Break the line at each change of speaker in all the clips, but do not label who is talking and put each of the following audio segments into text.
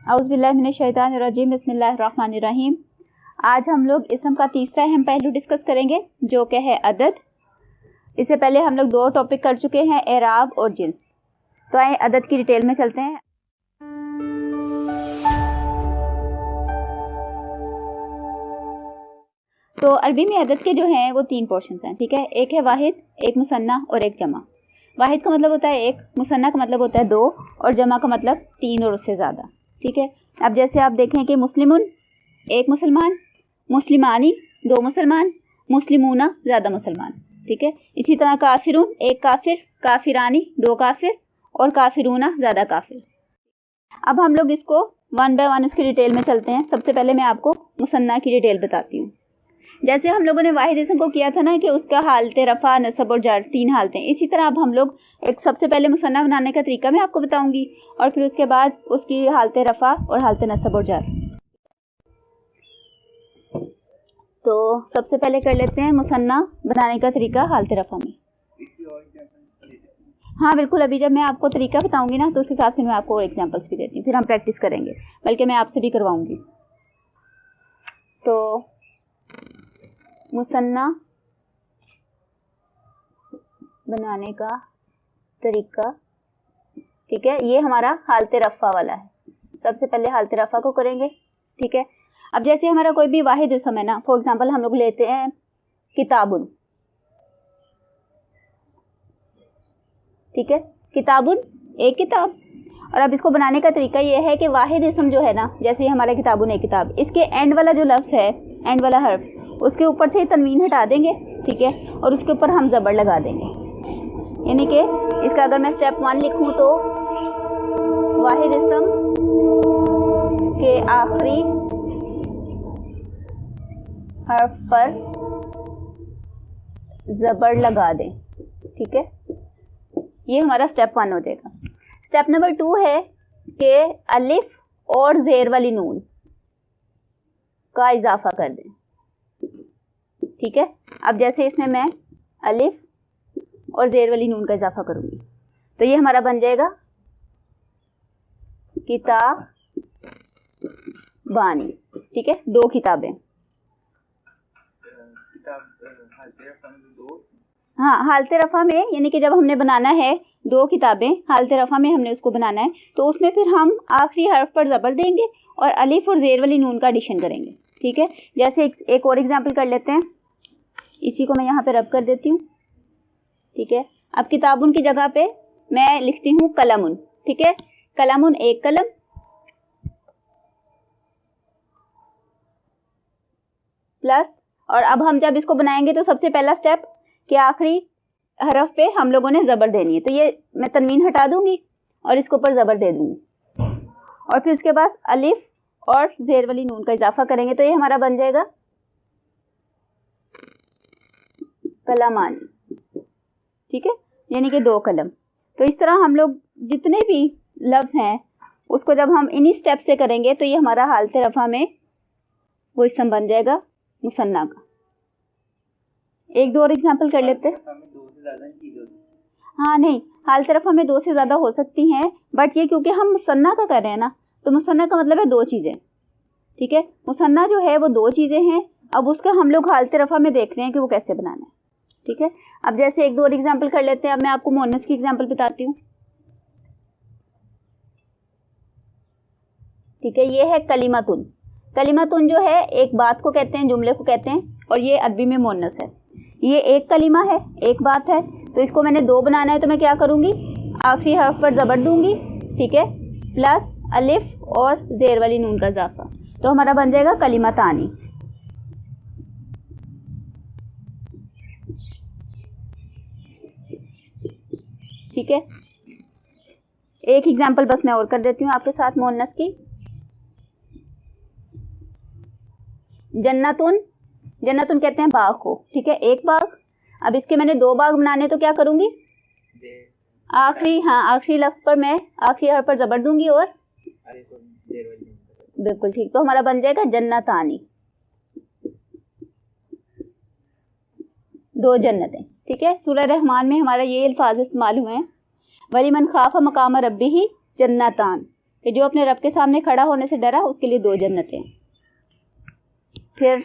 औज़ुबिल्लाहि मिनश्शैतानिर्रजीम बिस्मिल्लाहिर्रहमानिर्रहीम। आज हम लोग इसम का तीसरा अहम पहलू डिस्कस करेंगे जो कि है अदद। इससे पहले हम लोग दो टॉपिक कर चुके हैं, एराब और जिन्स। तो आए अदद की डिटेल में चलते हैं। तो अरबी में अदद के जो हैं वो तीन पोर्शन हैं, ठीक है। एक है वाहिद, एक मुसन्ना और एक जमा। वाहिद का मतलब होता है एक, मुसन्ना का मतलब होता है दो और जमा का मतलब तीन और उससे ज़्यादा, ठीक है। अब जैसे आप देखें कि मुस्लिमुन एक मुसलमान, मुस्लिमानी दो मुसलमान, मुस्लिमूना ज़्यादा मुसलमान, ठीक है। इसी तरह काफिरुन एक काफिर, काफिरानी दो काफिर और काफिरूना ज़्यादा काफिर। अब हम लोग इसको वन बाय वन उसकी डिटेल में चलते हैं। सबसे पहले मैं आपको मुसन्ना की डिटेल बताती हूँ। जैसे हम लोगों ने वाहिद इसम को किया था ना कि उसका हालते रफ़ा, नसब और जर तीन हालतें, इसी तरह अब हम लोग एक सबसे पहले मुसन्ना बनाने का तरीका मैं आपको बताऊंगी और फिर उसके बाद उसकी हालते रफ़ा और हालते नसब और जर। तो सबसे पहले कर लेते हैं मुसन्ना बनाने का तरीका हालते रफ़ा में। हाँ बिल्कुल, अभी जब मैं आपको तरीका बताऊंगी ना तो उसके साथ फिर मैं आपको और एग्जाम्पल्स भी देती हूँ, फिर हम प्रैक्टिस करेंगे, बल्कि मैं आपसे भी करवाऊंगी। तो मुसन्ना बनाने का तरीका, ठीक है, ये हमारा हालते रफ़ा वाला है। सबसे पहले हालते रफ़ा को करेंगे, ठीक है। अब जैसे हमारा कोई भी वाहिद इसम है ना, फॉर एग्जांपल हम लोग लेते हैं किताबुन, ठीक है, किताबुन एक किताब। और अब इसको बनाने का तरीका ये है कि वाहिद इसम जो है ना, जैसे हमारा किताबुन एक किताब, इसके एंड वाला जो लफ्ज़ है, एंड वाला हर्फ, उसके ऊपर से तनवीन हटा देंगे, ठीक है, और उसके ऊपर हम ज़बर लगा देंगे। यानी कि इसका अगर मैं स्टेप 1 लिखूं तो वाहिद इसम के आखिरी हर्फ पर ज़बर लगा दें, ठीक है। ये हमारा स्टेप 1 हो जाएगा। स्टेप नंबर 2 है कि अलिफ और ज़ेर वाली नून का इजाफा कर दें, ठीक है। अब जैसे इसमें मैं अलिफ और ज़ेर वाली नून का इजाफा करूंगी तो ये हमारा बन जाएगा किताब बानी, ठीक है, दो किताबें। हाँ, हालते रफ़ा में यानी कि जब हमने बनाना है दो किताबें, हालते रफ़ा में हमने उसको बनाना है तो उसमें फिर हम आखिरी हर्फ पर ज़बर देंगे और अलिफ और ज़ेर वाली नून का एडिशन करेंगे, ठीक है। जैसे एक और एग्जांपल कर लेते हैं, इसी को मैं यहाँ पे रब कर देती हूँ, ठीक है। अब किताबुन की जगह पे मैं लिखती हूँ कलमुन, ठीक है, कलमुन एक कलम प्लस, और अब हम जब इसको बनाएंगे तो सबसे पहला स्टेप कि आखिरी हरफ पे हम लोगों ने ज़बर देनी है, तो ये मैं तनवीन हटा दूंगी और इसके ऊपर ज़बर दे दूंगी और फिर इसके बाद अलिफ और ज़ेर वाली नून का इजाफा करेंगे तो ये हमारा बन जाएगा कलमानी, ठीक है, यानी कि दो कलम। तो इस तरह हम लोग जितने भी लफ्ज़ हैं उसको जब हम इन्हीं स्टेप से करेंगे तो ये हमारा हालते रफ़ा में वो इसम बन जाएगा मुसन्ना का। एक दो और एग्जांपल कर लेते हैं। हाँ नहीं, हालते रफ़ा में दो से ज़्यादा हो सकती हैं, बट ये क्योंकि हम मुसन्ना का कर रहे हैं ना, तो मुसन्ना का मतलब है दो चीज़ें, ठीक है। मुसन्ना जो है वो दो चीज़ें हैं, अब उसका हम लोग हालते रफ़ा में देख रहे हैं कि वो कैसे बनाना है, ठीक है। अब जैसे एक दो और एग्जांपल कर लेते हैं। अब मैं आपको मुअन्नस की एग्जांपल बताती हूँ, ठीक है। ये है कलिमतुन। कलिमतुन जो है एक बात को कहते हैं, जुमले को कहते हैं, और ये अरबी में मुअन्नस है। ये एक कलिमा है, एक बात है, तो इसको मैंने दो बनाना है तो मैं क्या करूँगी, आखिरी हर्फ पर ज़बर दूंगी, ठीक है, प्लस अलिफ और ज़ेर वाली नून का इजाफा, तो हमारा बन जाएगा कलिमतानी, ठीक है। एक एग्जांपल बस मैं और कर देती हूँ आपके साथ मुअन्नस की। जन्नतुन, जन्नतुन कहते हैं बाग को, ठीक है, एक बाग। अब इसके मैंने दो बाग बनाने तो क्या करूँगी, आखिरी, हाँ आखिरी लफ्ज़ पर मैं आखिरी हर्फ पर ज़बर दूंगी और बिल्कुल ठीक, तो हमारा बन जाएगा जन्नतानी, दो जन्नतें, ठीक है। सूरह रहमान में हमारा ये अल्फाज इस्तेमाल हुए हैं, वलिमन खाफ़ मकाम रब्बिही जन्नतान, कि जो अपने रब के सामने खड़ा होने से डरा उसके लिए 2 जन्नतें। फिर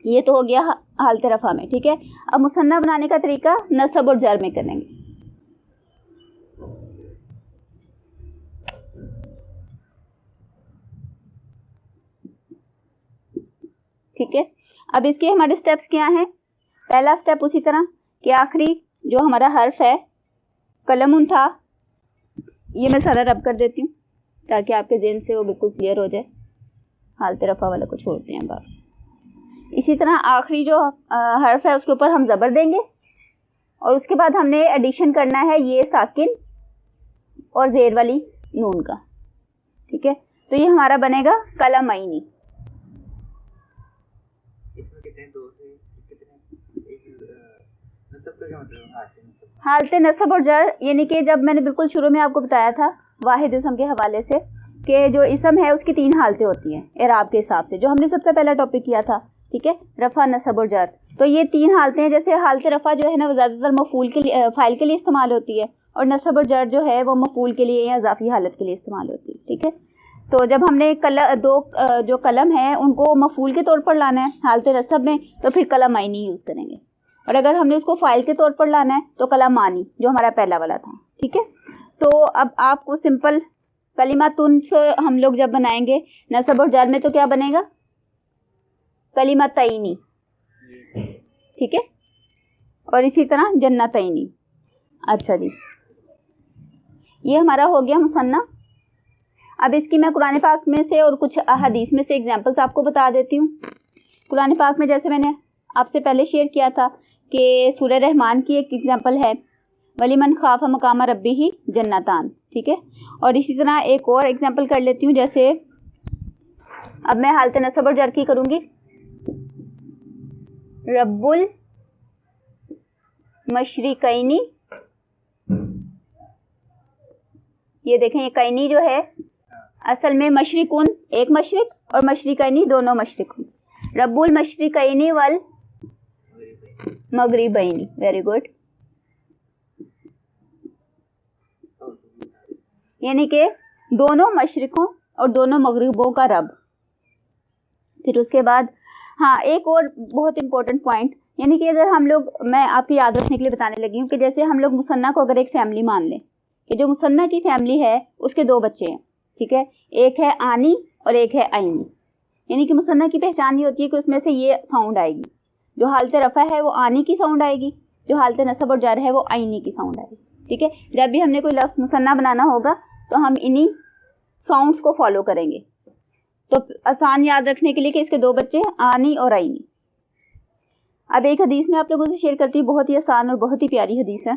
ये तो हो गया हालत रफ़ा में, ठीक है। अब मुसन्ना बनाने का तरीका नसब और जर में करेंगे। ठीक है, अब इसके हमारे स्टेप्स क्या हैं। पहला स्टेप उसी तरह कि आखिरी जो हमारा हर्फ है कलमुन था, ये मैं सारा रब कर देती हूँ ताकि आपके ज़हन से वो बिल्कुल क्लियर हो जाए। हालत रफ़ा वाला को छोड़ते हैं बात। इसी तरह आखिरी जो हर्फ है उसके ऊपर हम ज़बर देंगे और उसके बाद हमने एडिशन करना है ये साकिन और ज़ेर वाली नून का। ठीक है, तो ये हमारा बनेगा कलमैनी। हालत नसब और जर यानी कि जब मैंने बिल्कुल शुरू में आपको बताया था वाहिद इसम के हवाले से कि जो इसम है उसकी 3 हालतें होती हैं एराब के हिसाब से, जो हमने सबसे पहला टॉपिक किया था। ठीक है, रफ़ा नसब और जर, तो ये 3 हालतें हैं। जैसे हालत रफ़ा जो है ना वो ज़्यादातर मफूल के लिए फ़ाइल के लिए इस्तेमाल होती है और नसब और जर जो है वो मफूल के लिए या इज़ाफ़ी हालत के लिए इस्तेमाल होती है। ठीक है, तो जब हमने जो कलम है उनको मफूल के तौर पर लाना है हालत नसब में तो फिर कलमैनी यूज़ करेंगे, और अगर हमने उसको फ़ाइल के तौर पर लाना है तो कलमानी जो हमारा पहला वाला था। ठीक है, तो अब आपको सिंपल कलिमातुन से हम लोग जब बनाएंगे नसब और जर में तो क्या बनेगा कलिमतैनी। ठीक है, और इसी तरह जन्नतैनी। अच्छा जी, ये हमारा हो गया मुसन्ना। अब इसकी मैं कुरान पाक में से और कुछ हदीस में से एग्जांपल्स आपको बता देती हूँ। कुरान पाक में जैसे मैंने आपसे पहले शेयर किया था कि सूरह रहमान की एक एग्जांपल है वलीमन खाफ मकाम रब्बी ही जन्नतान। ठीक है, और इसी तरह एक और एग्जांपल कर लेती हूँ। जैसे अब मैं हालत नसब और जर की करूँगी, रब्बुल मशरिकैनी। ये देखें, ये कैनी जो है असल में मशरिकुन एक मशरिक और मशरिकैनी दोनों मशरिकुन। रब्बुल मशरिकैनी वल मगरिबैनी। वेरी गुड, यानी कि दोनों मशरिकों और दोनों मगरिबों का रब। फिर उसके बाद हाँ एक और बहुत इंपॉर्टेंट पॉइंट, यानी कि अगर हम लोग, मैं आपको याद रखने के लिए बताने लगी हूँ कि जैसे हम लोग मुसन्ना को अगर एक फैमिली मान लें कि जो मुसन्ना की फैमिली है उसके 2 बच्चे हैं। ठीक है, एक है आनी और एक है आइनी, यानी कि मुसन्ना की पहचान ये होती है कि उसमें से ये साउंड आएगी। जो हालत रफ़ा है वो आनी की साउंड आएगी, जो हालत नसब और जर है वो आइनी की साउंड आएगी। ठीक है, जब भी हमने कोई लफ्ज़ मुसन्ना बनाना होगा तो हम इन्हीं साउंड्स को फॉलो करेंगे। तो आसान याद रखने के लिए कि इसके 2 बच्चे हैं आनी और आइनी। अब एक हदीस में आप लोगों से शेयर करती हूँ, बहुत ही आसान और बहुत ही प्यारी हदीस है।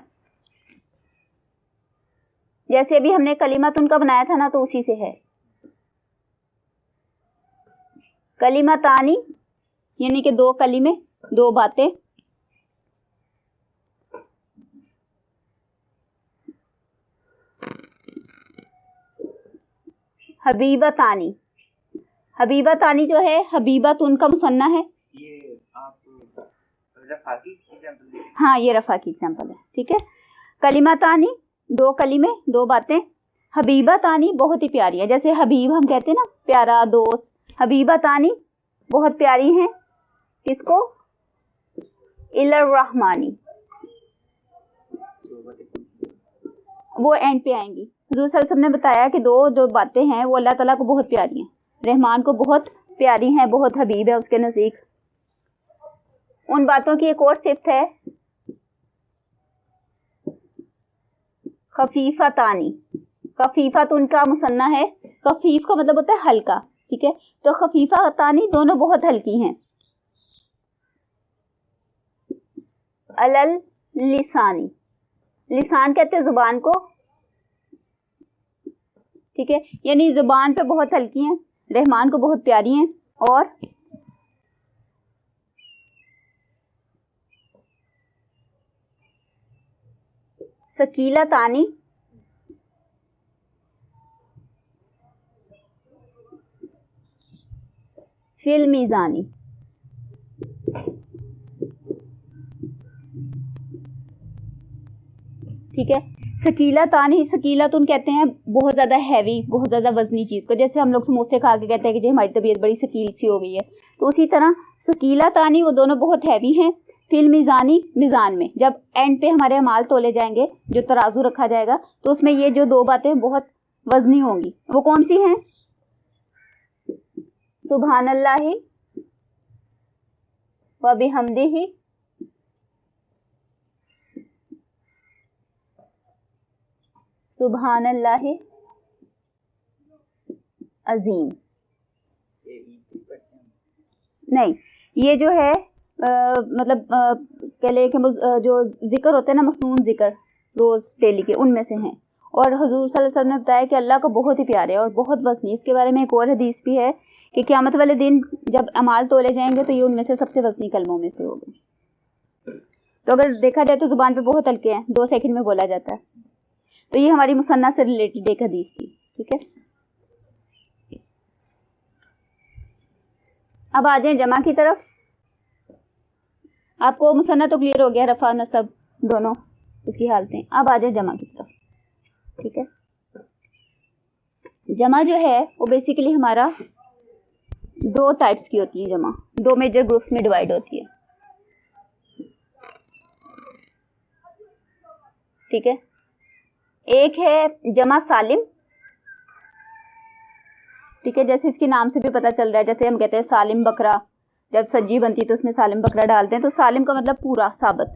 जैसे अभी हमने कलिमत उनका बनाया था ना, तो उसी से है कलिमतानी, यानी कि 2 कलिमे 2 बातें। हबीबतानी, हबीबतानी जो है हबीबत उनका मुसन्ना है। ये आप रफ़ा की एग्जांपल है? हाँ, ये रफ़ा की एग्जांपल है। ठीक है, कलिमतानी 2 कलिमे 2 बातें। हबीबतानी बहुत ही प्यारी है, जैसे हबीब हम कहते हैं ना प्यारा दोस्त, हबीबतानी बहुत प्यारी हैं। किसको? इलर रहमानी, वो एंड पे आएंगी। हुज़ूर सल्लल्लाहु अलैहि वसल्लम ने बताया कि 2 जो बातें हैं वो अल्लाह ताला को बहुत प्यारी हैं, रहमान को बहुत प्यारी हैं, बहुत हबीब है उसके नज़दीक। उन बातों की एक और सिफ्त है खफीफतानी। खफीफत उनका मुसन्ना है, खफीफ का मतलब होता है हल्का। ठीक है, तो खफीफतानी दोनों बहुत हल्की हैं। अलल लिसानी, लिसान कहते हैं जुबान को। ठीक है, यानी जुबान पे बहुत हल्की हैं, रहमान को बहुत प्यारी हैं। और सकीलतानी, फिल मीज़ानी। ठीक है, सकीला तानी, सकीलातुन कहते हैं बहुत ज़्यादा हैवी, बहुत ज़्यादा वजनी चीज़ को। जैसे हम लोग समोसे खा के कहते हैं कि जी हमारी तबीयत बड़ी सकील सी हो गई है, तो उसी तरह सकीला तानी वो दोनों बहुत हैवी हैं। फिल मीज़ानी, मीज़ान में जब एंड पे हमारे अमाल तोले जाएंगे, जो तराजू रखा जाएगा, तो उसमें ये जो दो बातें बहुत वजनी होंगी। वो कौन सी हैं? सुभानल्लाहि व बिहम्दिही सुभानल्लाहि अजीम। नहीं, ये जो है मतलब कह ले कि जो जिक्र होते हैं ना, मसनून जिक्र रोज़ डेली के, उनमें से हैं। और हुजूर सल्लल्लाहु अलैहि वसल्लम ने बताया कि अल्लाह को बहुत ही प्यारे और बहुत वज़नी। इसके बारे में एक और हदीस भी है कि क़यामत वाले दिन जब अमाल तोले जाएंगे तो ये उनमें से सबसे वज़नी कलमों में से होगा। तो अगर देखा जाए तो ज़ुबान पे बहुत हल्के हैं, 2 सेकंड में बोला जाता है। तो ये हमारी मुसन्ना से रिलेटेड एक हदीस थी। ठीक है, अब आ जाए जमा की तरफ। आपको मुसन्ना तो क्लियर हो गया, रफ़ा नसब दोनों इसकी हालतें। अब आ जाए जमा की तरफ। ठीक है, जमा जो है वो बेसिकली हमारा 2 टाइप्स की होती है। जमा 2 मेजर ग्रुप्स में डिवाइड होती है। ठीक है, एक है जमा सालिम। ठीक है, जैसे इसके नाम से भी पता चल रहा है, जैसे हम कहते हैं सालिम बकरा, जब सब्जी बनती है तो उसमें सालिम बकरा डालते हैं, तो सालिम का मतलब पूरा साबित।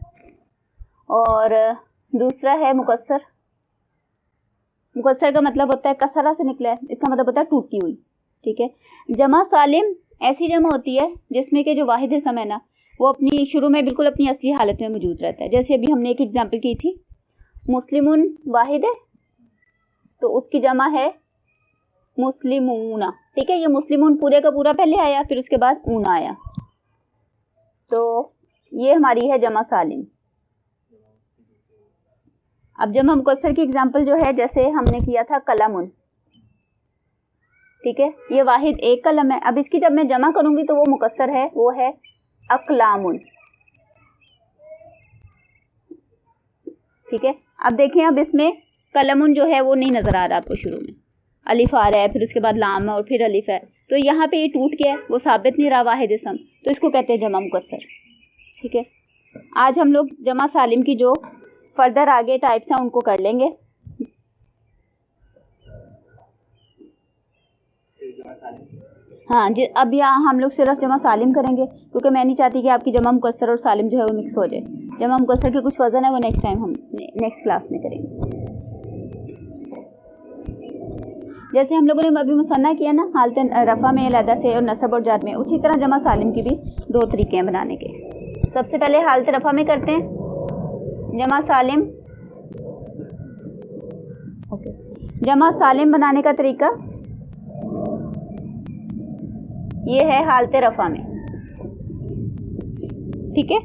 और दूसरा है मुकस्सर। मुकस्सर का मतलब होता है कसरा से निकला है, इसका मतलब होता है टूटी हुई। ठीक है, जमा सालिम ऐसी जमा होती है जिसमें कि जो वाहिद इसम है ना, वो अपनी शुरू में बिल्कुल अपनी असली हालत में मौजूद रहता है। जैसे अभी हमने एक एग्जाम्पल की थी, मुस्लिमुन वाहिद है तो उसकी जमा है मुस्लिमूना। ठीक है, ये मुस्लिमून पूरे का पूरा पहले आया, फिर उसके बाद ऊना आया, तो ये हमारी है जमा सालिम। अब जमा मुकस्सर की एग्जांपल जो है, जैसे हमने किया था कलमुन। ठीक है, ये वाहिद एक कलम है। अब इसकी जब मैं जमा करूंगी तो वो मुकस्सर है, वो है अकलामुन। ठीक है, अब देखें, अब इसमें कलमुन जो है वो नहीं नजर आ रहा आपको, शुरू में अलिफ आ रहा है, फिर उसके बाद लाम है और फिर अलिफ है, तो यहाँ पे ये टूट गया है, वो साबित नहीं रहा वाहिद इसम, तो इसको कहते हैं जमा मुकस्सर। ठीक है, आज हम लोग जमा सालिम की जो फर्दर आगे टाइप्स हैं उनको कर लेंगे। हाँ जी, अब यहाँ हम लोग सिर्फ जमा सालिम करेंगे, क्योंकि मैं नहीं चाहती कि आपकी जमा मुकस्सर और सालिम जो है वो मिक्स हो जाए। जमा मुकस्सर के कुछ वजन है वो नेक्स्ट टाइम हम नेक्स्ट क्लास में करेंगे। जैसे हम लोगों ने अभी मुसन्ना किया ना, हालत रफ़ा में अलहदा से और नसब और जात में, उसी तरह जमा सालिम की भी 2 तरीके हैं बनाने के। सबसे पहले हालत रफ़ा में करते हैं जमा सालिम। ओके, जमा सालिम बनाने का तरीका ये है हालत रफ़ा में। ठीक है,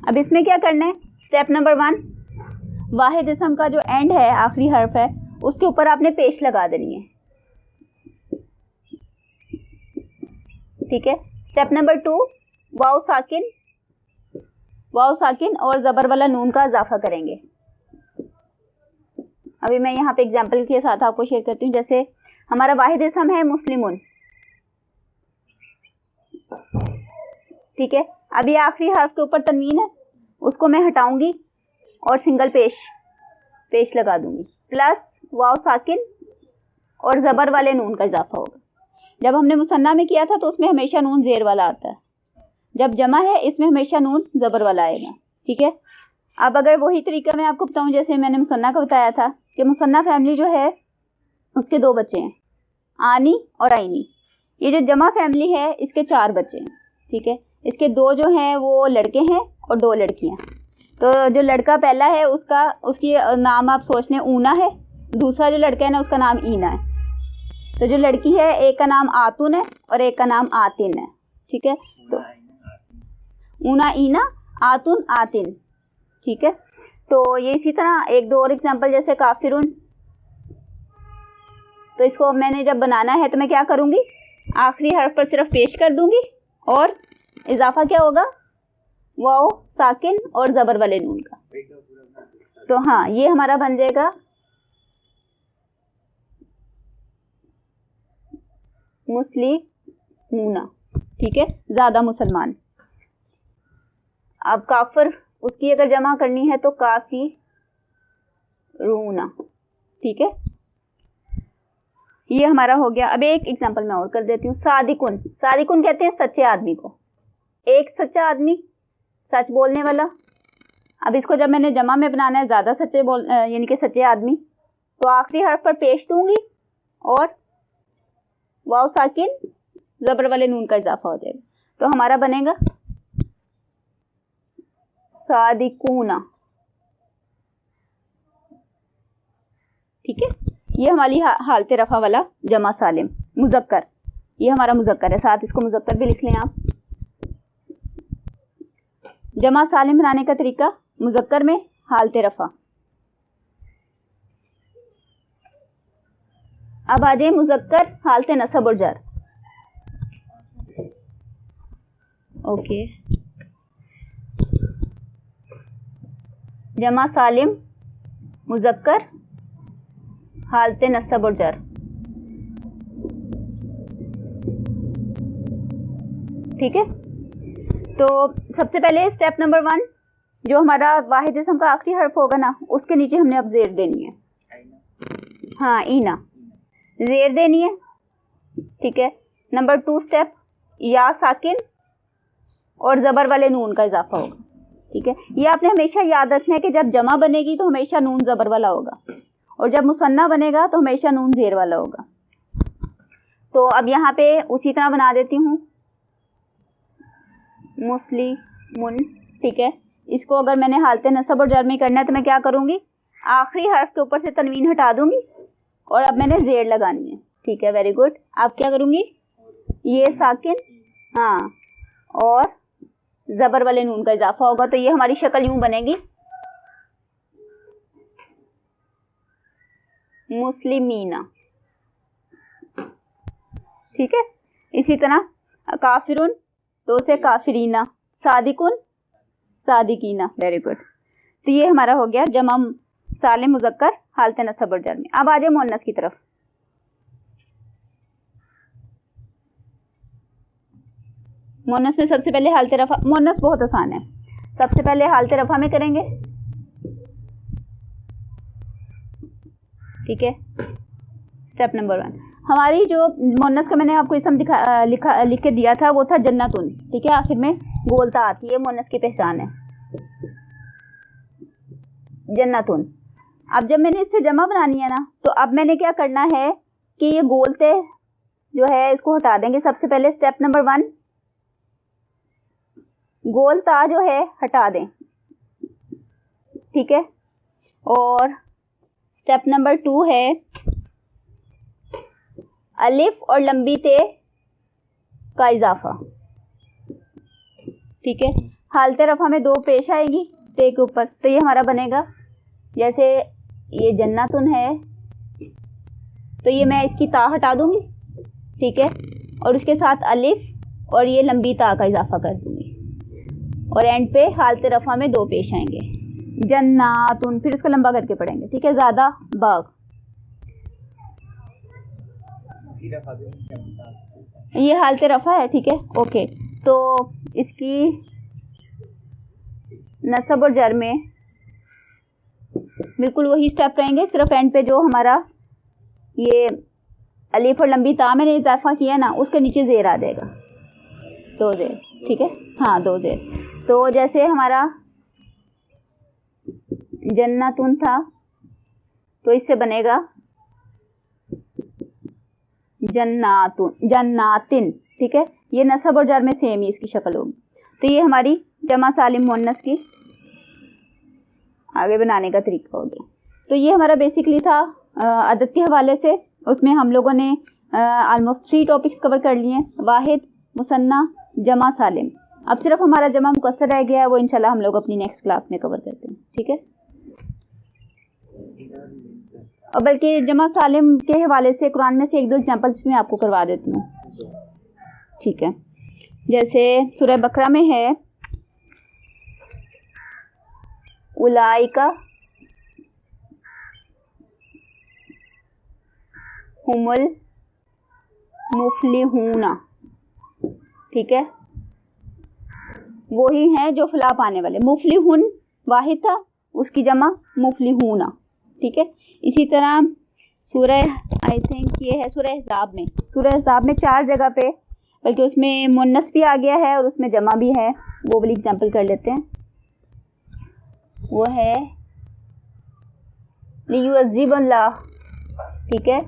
अब इसमें क्या करना है, स्टेप नंबर 1, वाहिद इसम का जो एंड है, आखिरी हर्फ है, उसके ऊपर आपने पेश लगा देनी है। ठीक है, स्टेप नंबर 2, वाव साकिन और ज़बर वाला नून का इजाफा करेंगे। अभी मैं यहाँ पे एग्जाम्पल के साथ आपको शेयर करती हूँ। जैसे हमारा वाहिद इसम है मुस्लिमुन। ठीक है, अभी आखिरी हर्फ के ऊपर तनवीन है, उसको मैं हटाऊंगी और सिंगल पेश लगा दूंगी, प्लस वाव साकिन और ज़बर वाले नून का इजाफा होगा। जब हमने मुसन्ना में किया था तो उसमें हमेशा नून ज़ेर वाला आता है, जब जमा है इसमें हमेशा नून ज़बर वाला आएगा। ठीक है, अब अगर वही तरीका मैं आपको बताऊं, जैसे मैंने मुसन्ना का बताया था कि मुसन्ना फैमिली जो है उसके 2 बच्चे हैं, आनी और आइनी। ये जो जमा फैमिली है इसके 4 बच्चे हैं। ठीक है, इसके 2 जो हैं वो लड़के हैं और 2 लड़कियां। तो जो लड़का पहला है उसकी नाम आप सोच लें ऊना है, दूसरा जो लड़का है ना उसका नाम ईना है। तो जो लड़की है एक का नाम आतुन है और एक का नाम आतिन है। ठीक है, तो ऊना ईना, आतुन आतिन। ठीक है, तो ये इसी तरह 1-2 और एग्जांपल, जैसे काफिरुन। तो इसको मैंने जब बनाना है तो मैं क्या करूंगी, आखिरी हर्फ पर सिर्फ पेश कर दूंगी और इजाफा क्या होगा, वाव साकिन और ज़बर वाले नून का। तो हाँ, ये हमारा बन जाएगा मुस्लिमूना, ठीक है, ज़्यादा मुसलमान। अब काफिर, उसकी अगर जमा करनी है तो काफिरूना, ठीक है। ये हमारा हो गया। अब एक एग्जांपल मैं और कर देती हूँ। सादिकुन, सादिकुन कहते हैं सच्चे आदमी को, एक सच्चा आदमी, सच बोलने वाला। अब इसको जब मैंने जमा में बनाना है, ज़्यादा सच्चे यानी कि सच्चे आदमी, तो आखिरी हर्फ पर पेश दूंगी और वाव साकिन जबर वाले नून का इजाफा हो जाएगा, तो हमारा बनेगा सादिकूना, ठीक है। ये हमारी हालत रफा वाला जमा सालिम मुजक्कर, ये हमारा मुजक्कर है, साथ इसको मुजक्कर भी लिख लें आप। जमा सालिम बनाने का तरीका, मुजक्कर में हालत रफा। अब आ जाए मुजक्कर हालत नसब और जर। ओके, जमा सालिम मुजक्कर हालत नसब और जर, ठीक है। तो सबसे पहले स्टेप नंबर 1, जो हमारा वाहिद इसम का आखिरी हर्फ होगा ना, उसके नीचे हमने अब जेर देनी है। हाँ, ईना जेर देनी है, ठीक है। नंबर 2 स्टेप, या साकिन और जबर वाले नून का इजाफा होगा, ठीक है। ये आपने हमेशा याद रखना है कि जब जमा बनेगी तो हमेशा नून जबर वाला होगा, और जब मुसन्ना बनेगा तो हमेशा नून जेर वाला होगा। तो अब यहाँ पे उसी तरह बना देती हूँ, मुस्लिमुन, ठीक है। इसको अगर मैंने हालत नसब और जर में करना है तो मैं क्या करूँगी, आखिरी हर्फ के ऊपर से तनवीन हटा दूंगी और अब मैंने जेर लगानी है, ठीक है। Very good. आप क्या करूँगी, ये साकिन, हाँ, और जबर वाले नून का इजाफा होगा, तो ये हमारी शक्ल यूं बनेगी, मुस्लिमीना, ठीक है। इसी तरह काफिरुन, तो से काफिरीना, सादिकुन सादिकीना। Very good. तो ये हमारा हो गया जमा सालिम मुजक्कर हालत नसब और जर में। अब आ जाए मुअन्नस की तरफ। मुअन्नस में सबसे पहले हालत रफा, मुअन्नस बहुत आसान है, सबसे पहले हालत रफा में करेंगे, ठीक है। स्टेप नंबर 1, हमारी जो मुअन्नस का मैंने आपको इसम लिख के दिया था वो था जन्नतुन, ठीक है। आखिर में गोलता आती है, मुअन्नस की पहचान है जन्नतुन। अब जब मैंने इससे जमा बनानी है ना, तो अब मैंने क्या करना है कि ये गोलते जो है इसको हटा देंगे। सबसे पहले स्टेप नंबर 1, गोलता जो है हटा दें, ठीक है। और स्टेप नंबर 2 है अलिफ और लंबी ते का इजाफा, ठीक है। हालत रफा में 2 पेश आएगी ते के ऊपर, तो ये हमारा बनेगा, जैसे ये जन्नतुन है तो ये मैं इसकी ता हटा दूंगी, ठीक है, और उसके साथ अलिफ और ये लंबी ता का इजाफा कर दूंगी, और एंड पे हालत रफा में 2 पेश आएंगे, जन्नातुन, फिर उसको लंबा करके पढ़ेंगे, ठीक है। ज़्यादा बाग, ये हालत रफा है, ठीक है। ओके, तो इसकी नसब और जर में बिल्कुल वही स्टेप रहेंगे, सिर्फ एंड पे जो हमारा ये अलिफ और लंबी ता मैंने इजाफा किया ना, उसके नीचे जेर आ जाएगा, 2 जेर, ठीक है। हाँ, 2 जेर। तो जैसे हमारा जन्नतुन था तो इससे बनेगा जन्नातुन, जन्नातिन, ठीक है। ये नसब और जर में सेम ही इसकी शक्ल होगी। तो ये हमारी जमा सालिम मुअन्नस की आगे बनाने का तरीका हो गया। तो ये हमारा बेसिकली था अदद के हवाले से, उसमें हम लोगों ने ऑलमोस्ट 3 टॉपिक्स कवर कर लिए हैं, वाहिद, मुसन्ना, जमा सालिम। अब सिर्फ हमारा जमा मुकस्सर रह गया है, वो इंशाल्लाह हम लोग अपनी नेक्स्ट क्लास में कवर करते हैं, ठीक है। और बल्कि जमा सालिम के हवाले से कुरान में से 1-2 एग्जाम्पल्स मैं आपको करवा देती हूँ, ठीक है। जैसे सूरह बकरा में है उलाइका हुमुल मुफलिहूना, ठीक है, वो ही हैं जो फला पाने वाले। मुफलिहुन वाहिद था, उसकी जमा मुफलिहूना, ठीक है। इसी तरह सूरह, आई थिंक ये है सूरह अहज़ाब में, सूरह अहज़ाब में 4 जगह पे, बल्कि उसमें मुन्नस भी आ गया है और उसमें जमा भी है, वो वाली एग्जाम्पल कर लेते हैं। वो है लियुअज़्ज़िबल्लाह, ठीक है,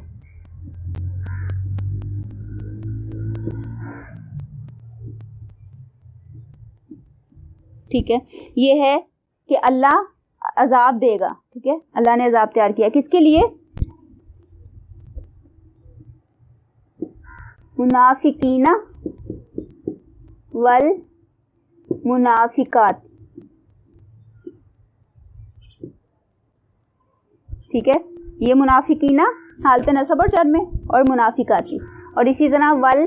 ठीक है, ये है कि अल्लाह अजाब देगा, ठीक है, अल्लाह ने अजाब तैयार किया किसके लिए? मुनाफिकीना वल मुनाफिकात, ठीक है, ये मुनाफिकीना हालत नसब और जर में, और मुनाफिकाती, और इसी तरह वल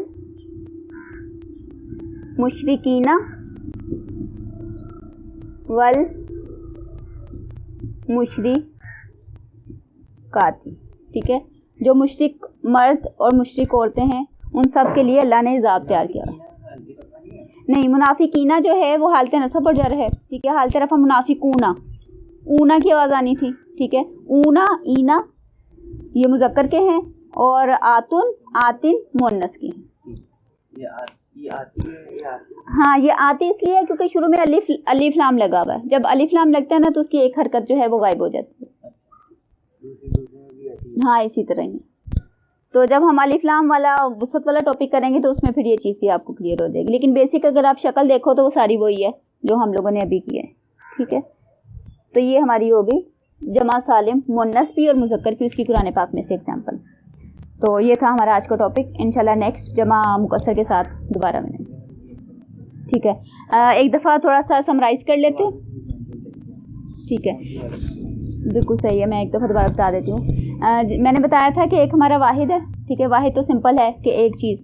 मुशरिकीना वल मुशरिकाती, ठीक है, जो मुशरिक मर्द और मुशरिक औरतें हैं उन सब के लिए अल्लाह ने हिजाब तैयार किया। नहीं, मुनाफिकीना जो है वो हालत नसब और जर है, ठीक है, हालत रफा मुनाफिकूना, ऊना की आवाज़ आनी थी, ठीक है, ऊना ईना ये मुज़क्कर के हैं, और आतुन आतिन मुअन्नस के हैं। ये आती है, हाँ, ये आती इसलिए है क्योंकि शुरू में अलिफ लाम लगा हुआ है। जब अलिफ लाम लगता है ना तो उसकी एक हरकत जो है वो गायब हो जाती है। हाँ, इसी तरह ही। तो जब हम अलिफ लाम वाला वसत वाला टॉपिक करेंगे तो उसमें फिर ये चीज़ भी आपको क्लियर हो जाएगी, लेकिन बेसिक अगर आप शक्ल देखो तो वो सारी वही है जो हम लोगों ने अभी की है, ठीक है। तो ये हमारी होगी जमा सालिम, मुन्नस भी और मुज़क्कर भी, उसकी कुरान पाक में से एग्जाम्पल। तो ये था हमारा आज का टॉपिक। इंशाल्लाह नेक्स्ट जमा मुकस्सर के साथ दोबारा मिलेंगे, ठीक है। एक दफ़ा थोड़ा सा समराइज़ कर लेते हैं, ठीक है, बिल्कुल सही है, मैं एक दफ़ा दोबारा बता देती हूँ। मैंने बताया था कि एक हमारा वाहिद है, ठीक है, वाहिद तो सिंपल है कि एक चीज़,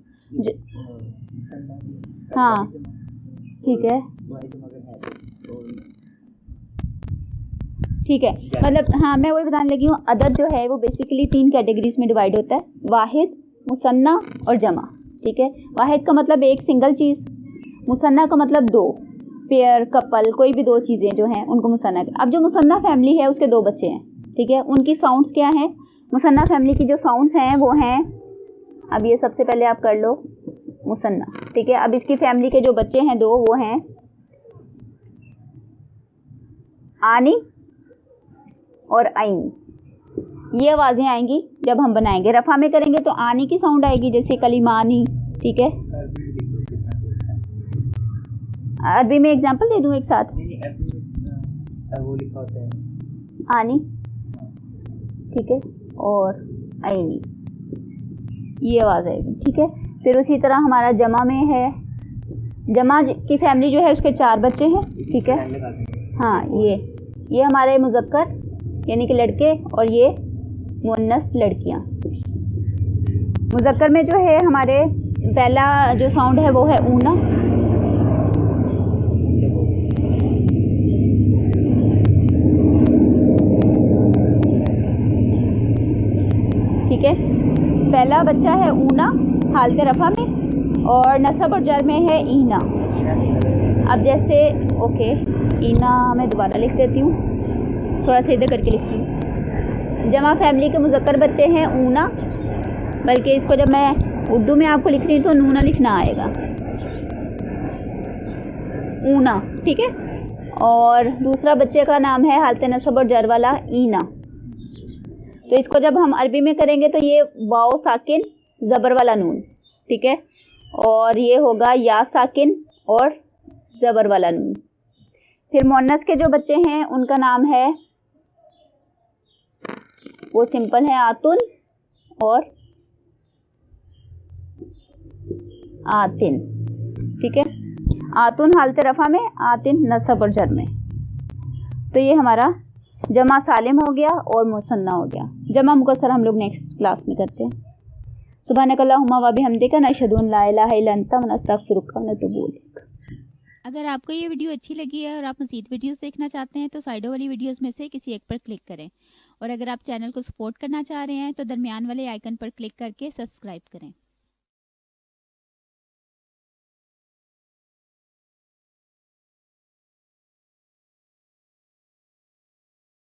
हाँ, ठीक है, ठीक है, मतलब हाँ, मैं वही बताने लगी हूँ। अदद जो है वो बेसिकली 3 कैटेगरीज में डिवाइड होता है, वाहिद, मुसन्ना और जमा, ठीक है। वाहिद का मतलब एक सिंगल चीज़, मुसन्ना का मतलब 2, पेयर, कपल, कोई भी 2 चीज़ें जो हैं उनको मुसन्ना। अब जो मुसन्ना फैमिली है उसके 2 बच्चे हैं, ठीक है, उनकी साउंड्स क्या हैं? मुसन्ना फैमिली की जो साउंड्स हैं वो हैं, अब ये सबसे पहले आप कर लो मुसन्ना, ठीक है। अब इसकी फैमिली के जो बच्चे हैं 2, वो हैं आनी और आईनी। ये आवाज़ें आएंगी जब हम बनाएंगे। रफ़ा में करेंगे तो आनी की साउंड आएगी, जैसे कलिमानी, ठीक है। अरबी में एग्जांपल दे दूं एक साथ, वो लिखा होता है आनी, ठीक है, और आईनी, ये आवाज़ आएगी, ठीक है। फिर उसी तरह हमारा जमा में है, जमा की फैमिली जो है उसके 4 बच्चे हैं, ठीक है। हाँ, ये हमारे मुज़क्कर यानी कि लड़के, और ये मुअन्नस लड़कियाँ। मुज़क्कर में जो है हमारे पहला जो साउंड है वो है ऊना, ठीक है, पहला बच्चा है ऊना हालत रफ़ा में, और नसब और जर में है ईना। अब जैसे ओके, ईना मैं दोबारा लिख देती हूँ, थोड़ा सा इधर करके लिखती हूँ। जमा फैमिली के मुज़क्कर बच्चे हैं ऊना, बल्कि इसको जब मैं उर्दू में आपको लिख रही हूँ तो नूना लिखना आएगा, ऊना, ठीक है। और दूसरा बच्चे का नाम है हालत नसब और जर वाला ईना। तो इसको जब हम अरबी में करेंगे तो ये वाओ साकिन ज़बर वाला नून, ठीक है, और ये होगा या साकिन और ज़बर वाला नून। फिर मुअन्नस के जो बच्चे हैं उनका नाम है, वो सिंपल है आतुन और आतिन, ठीक है, आतुन हालत रफ़ा में, आतिन नसब और जर में। तो ये हमारा जमा सालिम हो गया और मुसन्ना हो गया। जमा मुकस्सर हम लोग नेक्स्ट क्लास में करते हैं। सुब्हानकल्लाहुम्मा व बिहम्दिका नशहदु अन ला इलाहा इल्ला अंता व नस्तगफिरुका व नतूबु इलैक।
अगर आपको ये वीडियो अच्छी लगी है और आप मज़ीद वीडियोस देखना चाहते हैं तो साइडों वाली वीडियोस में से किसी एक पर क्लिक करें, और अगर आप चैनल को सपोर्ट करना चाह रहे हैं तो दरमियान वाले आइकन पर क्लिक करके सब्सक्राइब करें।